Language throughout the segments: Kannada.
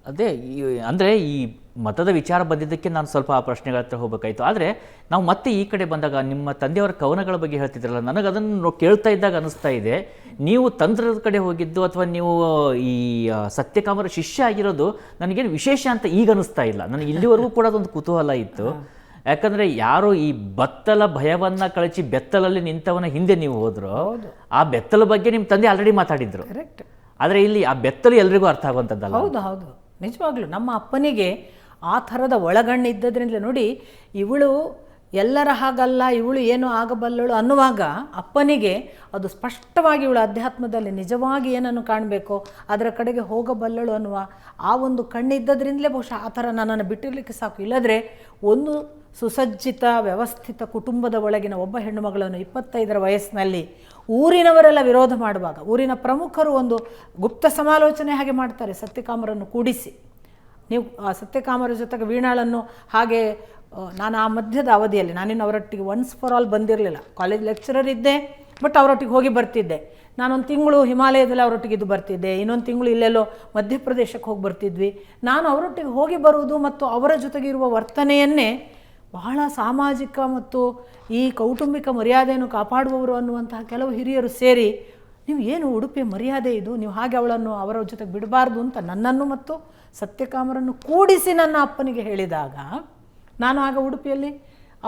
ಅದೇ ಅಂದರೆ ಈ ಮತದ ವಿಚಾರ ಬಂದಿದ್ದಕ್ಕೆ ನಾನು ಸ್ವಲ್ಪ ಆ ಪ್ರಶ್ನೆಗಳ ಹತ್ರ ಹೋಗಬೇಕಾಯಿತು. ಆದರೆ ನಾವು ಮತ್ತೆ ಈ ಕಡೆ ಬಂದಾಗ ನಿಮ್ಮ ತಂದೆಯವರ ಕವನಗಳ ಬಗ್ಗೆ ಹೇಳ್ತಿದ್ರಲ್ಲ, ನನಗೆ ಅದನ್ನು ಕೇಳ್ತಾ ಇದ್ದಾಗ ಅನಿಸ್ತಾ ಇದೆ, ನೀವು ತಂತ್ರದ ಕಡೆ ಹೋಗಿದ್ದು ಅಥವಾ ನೀವು ಈ ಸತ್ಯಕಾಮರ ಶಿಷ್ಯ ಆಗಿರೋದು ನನಗೇನು ವಿಶೇಷ ಅಂತ ಈಗ ಅನಿಸ್ತಾ ಇಲ್ಲ. ನನಗೆ ಇಲ್ಲಿವರೆಗೂ ಕೂಡ ಅದೊಂದು ಕುತೂಹಲ ಇತ್ತು. ಯಾಕಂದರೆ ಯಾರೋ ಈ ಬತ್ತಲ ಭಯವನ್ನು ಕಳಚಿ ಬೆತ್ತಲಲ್ಲಿ ನಿಂತವನ ಹಿಂದೆ ನೀವು ಹೋದ್ರು, ಆ ಬೆತ್ತಲ ಬಗ್ಗೆ ನಿಮ್ಮ ತಂದೆ ಆಲ್ರೆಡಿ ಮಾತಾಡಿದ್ರು. ಕರೆಕ್ಟ್. ಆದರೆ ಇಲ್ಲಿ ಆ ಬೆತ್ತಲು ಎಲ್ರಿಗೂ ಅರ್ಥ ಆಗುವಂಥದ್ದಲ್ಲ. ಹೌದು ಹೌದು, ನಿಜವಾಗ್ಲೂ ನಮ್ಮ ಅಪ್ಪನಿಗೆ ಆ ಥರದ ಒಳಗಣ್ಣು ಇದ್ದದ್ರಿಂದ ನೋಡಿ, ಇವಳು ಎಲ್ಲರ ಹಾಗಲ್ಲ, ಇವಳು ಏನು ಆಗಬಲ್ಲಳು ಅನ್ನುವಾಗ ಅಪ್ಪನಿಗೆ ಅದು ಸ್ಪಷ್ಟವಾಗಿ ಇವಳು ಅಧ್ಯಾತ್ಮದಲ್ಲಿ ನಿಜವಾಗಿ ಏನನ್ನು ಕಾಣಬೇಕೋ ಅದರ ಕಡೆಗೆ ಹೋಗಬಲ್ಲಳು ಅನ್ನುವ ಆ ಒಂದು ಕಣ್ಣಿದ್ದದ್ರಿಂದಲೇ ಬಹುಶಃ ಆ ಥರ ನನ್ನನ್ನು ಬಿಟ್ಟಿರಲಿಕ್ಕೆ ಸಾಕು. ಇಲ್ಲದ್ರೆ ಒಂದು ಸುಸಜ್ಜಿತ ವ್ಯವಸ್ಥಿತ ಕುಟುಂಬದ ಒಳಗಿನ ಒಬ್ಬ ಹೆಣ್ಣುಮಗಳನ್ನು 25ರ ವಯಸ್ಸಿನಲ್ಲಿ ಊರಿನವರೆಲ್ಲ ವಿರೋಧ ಮಾಡುವಾಗ, ಊರಿನ ಪ್ರಮುಖರು ಒಂದು ಗುಪ್ತ ಸಮಾಲೋಚನೆ ಹಾಗೆ ಮಾಡ್ತಾರೆ ಸತ್ಯಕಾಮರನ್ನು ಕೂಡಿಸಿ. ನೀವು ಸತ್ಯಕಾಮರ ಜೊತೆಗೆ ವೀಣಾಳನ್ನು ಹಾಗೆ, ನಾನು ಆ ಮಧ್ಯದ ಅವಧಿಯಲ್ಲಿ ನಾನಿನ್ನು ಅವರೊಟ್ಟಿಗೆ ಒನ್ಸ್ ಫಾರ್ ಆಲ್ ಬಂದಿರಲಿಲ್ಲ. ಕಾಲೇಜ್ ಲೆಕ್ಚರರ್ ಇದ್ದೆ, ಬಟ್ ಅವರೊಟ್ಟಿಗೆ ಹೋಗಿ ಬರ್ತಿದ್ದೆ. ನಾನೊಂದು ತಿಂಗಳು ಹಿಮಾಲಯದಲ್ಲಿ ಅವರೊಟ್ಟಿಗೆ ಇದು ಬರ್ತಿದ್ದೆ, ಇನ್ನೊಂದು ತಿಂಗಳು ಇಲ್ಲೆಲ್ಲೋ ಮಧ್ಯಪ್ರದೇಶಕ್ಕೆ ಹೋಗಿ ಬರ್ತಿದ್ವಿ. ನಾನು ಅವರೊಟ್ಟಿಗೆ ಹೋಗಿ ಬರುವುದು ಮತ್ತು ಅವರ ಜೊತೆಗೆ ಇರುವ ವರ್ತನೆಯನ್ನೇ ಬಹಳ ಸಾಮಾಜಿಕ ಮತ್ತು ಈ ಕೌಟುಂಬಿಕ ಮರ್ಯಾದೆಯನ್ನು ಕಾಪಾಡುವವರು ಅನ್ನುವಂತಹ ಕೆಲವು ಹಿರಿಯರು ಸೇರಿ, ನೀವು ಏನು ಉಡುಪಿಯ ಮರ್ಯಾದೆ ಇದು, ನೀವು ಹಾಗೆ ಅವಳನ್ನು ಅವರ ಜೊತೆಗೆ ಬಿಡಬಾರ್ದು ಅಂತ ನನ್ನನ್ನು ಮತ್ತು ಸತ್ಯಕಾಮರನ್ನು ಕೂಡಿಸಿ ನನ್ನ ಅಪ್ಪನಿಗೆ ಹೇಳಿದಾಗ, ನಾನು ಆಗ ಉಡುಪಿಯಲ್ಲಿ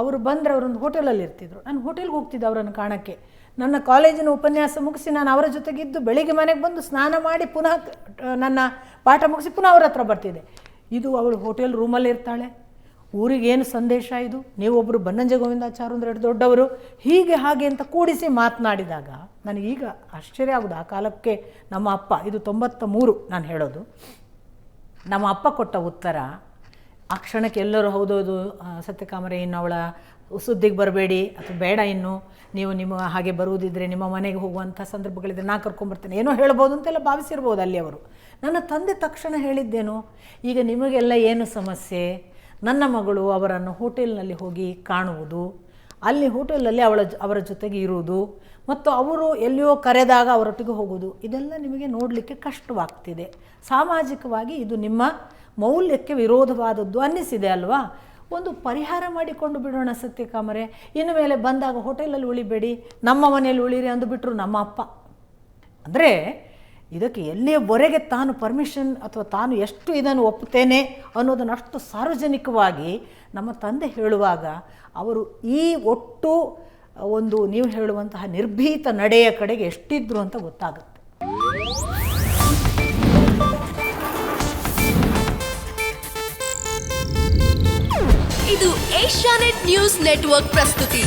ಅವರು ಬಂದರೆ ಅವರೊಂದು ಹೋಟೆಲಲ್ಲಿ ಇರ್ತಿದ್ರು, ನಾನು ಹೋಟೆಲ್ಗೆ ಹೋಗ್ತಿದ್ದೆ ಅವರನ್ನು ಕಾಣೋಕ್ಕೆ. ನನ್ನ ಕಾಲೇಜಿನ ಉಪನ್ಯಾಸ ಮುಗಿಸಿ ನಾನು ಅವರ ಜೊತೆಗಿದ್ದು ಬೆಳಿಗ್ಗೆ ಮನೆಗೆ ಬಂದು ಸ್ನಾನ ಮಾಡಿ ಪುನಃ ನನ್ನ ಪಾಠ ಮುಗಿಸಿ ಪುನಃ ಅವ್ರ ಹತ್ರ ಬರ್ತಿದ್ದೆ. ಇದು ಅವಳು ಹೋಟೆಲ್ ರೂಮಲ್ಲಿ ಇರ್ತಾಳೆ, ಊರಿಗೇನು ಸಂದೇಶ ಇದು, ನೀವೊಬ್ಬರು ಬನ್ನಂಜೆ ಗೋವಿಂದಾಚಾರ್ಯ ಅಂದರೆ ದೊಡ್ಡವರು, ಹೀಗೆ ಹಾಗೆ ಅಂತ ಕೂಡಿಸಿ ಮಾತನಾಡಿದಾಗ ನನಗೀಗ ಆಶ್ಚರ್ಯ ಆಗೋದು. ಆ ಕಾಲಕ್ಕೆ ನಮ್ಮ ಅಪ್ಪ, ಇದು 93 ನಾನು ಹೇಳೋದು, ನಮ್ಮ ಅಪ್ಪ ಕೊಟ್ಟ ಉತ್ತರ ಆ ಕ್ಷಣಕ್ಕೆ ಎಲ್ಲರೂ ಹೌದೌದು ಸತ್ಯಕಾಮರೆ ಇನ್ನು ಅವಳ ಸುದ್ದಿಗೆ ಬರಬೇಡಿ ಅಥವಾ ಬೇಡ, ಇನ್ನು ನೀವು ನಿಮ್ಮ ಹಾಗೆ ಬರುವುದಿದ್ದರೆ ನಿಮ್ಮ ಮನೆಗೆ ಹೋಗುವಂಥ ಸಂದರ್ಭಗಳಿದ್ರೆ ನಾ ಕರ್ಕೊಂಬರ್ತೇನೆ ಏನೋ ಹೇಳ್ಬೋದು ಅಂತೆಲ್ಲ ಭಾವಿಸಿರ್ಬೋದು ಅಲ್ಲಿ ಅವರು. ನನ್ನ ತಂದೆ ತಕ್ಷಣ ಹೇಳಿದ್ದೇನು, ಈಗ ನಿಮಗೆಲ್ಲ ಏನು ಸಮಸ್ಯೆ, ನನ್ನ ಮಗಳು ಅವರನ್ನು ಹೋಟೆಲ್ನಲ್ಲಿ ಹೋಗಿ ಕಾಣುವುದು, ಅಲ್ಲಿ ಹೋಟೆಲಲ್ಲಿ ಅವರ ಜೊತೆಗೆ ಇರುವುದು ಮತ್ತು ಅವರು ಎಲ್ಲಿಯೋ ಕರೆದಾಗ ಅವರೊಟ್ಟಿಗೆ ಹೋಗೋದು, ಇದೆಲ್ಲ ನಿಮಗೆ ನೋಡಲಿಕ್ಕೆ ಕಷ್ಟವಾಗ್ತಿದೆ. ಸಾಮಾಜಿಕವಾಗಿ ಇದು ನಿಮ್ಮ ಮೌಲ್ಯಕ್ಕೆ ವಿರೋಧವಾದದ್ದು ಅನ್ನಿಸಿದೆ ಅಲ್ವಾ, ಒಂದು ಪರಿಹಾರ ಮಾಡಿಕೊಂಡು ಬಿಡೋಣ ಸತ್ಯಕಾಮರೆ, ಇನ್ನು ಮೇಲೆ ಬಂದಾಗ ಹೋಟೆಲಲ್ಲಿ ಉಳಿಬೇಡಿ, ನಮ್ಮ ಮನೆಯಲ್ಲಿ ಉಳಿರಿ ಅಂದುಬಿಟ್ರು ನಮ್ಮ ಅಪ್ಪ. ಅಂದರೆ ಇದಕ್ಕೆ ಎಲ್ಲಿಯವರೆಗೆ ತಾನು ಪರ್ಮಿಷನ್ ಅಥವಾ ತಾನು ಎಷ್ಟು ಇದನ್ನು ಒಪ್ಪುತ್ತೇನೆ ಅನ್ನೋದನ್ನು ಅಷ್ಟು ಸಾರ್ವಜನಿಕವಾಗಿ ನಮ್ಮ ತಂದೆ ಹೇಳುವಾಗ ಅವರು ಈ ಒಟ್ಟು ಒಂದು ನೀವು ಹೇಳುವಂತಹ ನಿರ್ಭೀತ ನಡೆಯ ಕಡೆಗೆ ಎಷ್ಟಿದ್ರು ಅಂತ ಗೊತ್ತಾಗುತ್ತೆ. ಇದು ಏಷ್ಯಾನೆಟ್ ನ್ಯೂಸ್ ನೆಟ್ವರ್ಕ್ ಪ್ರಸ್ತುತಿ.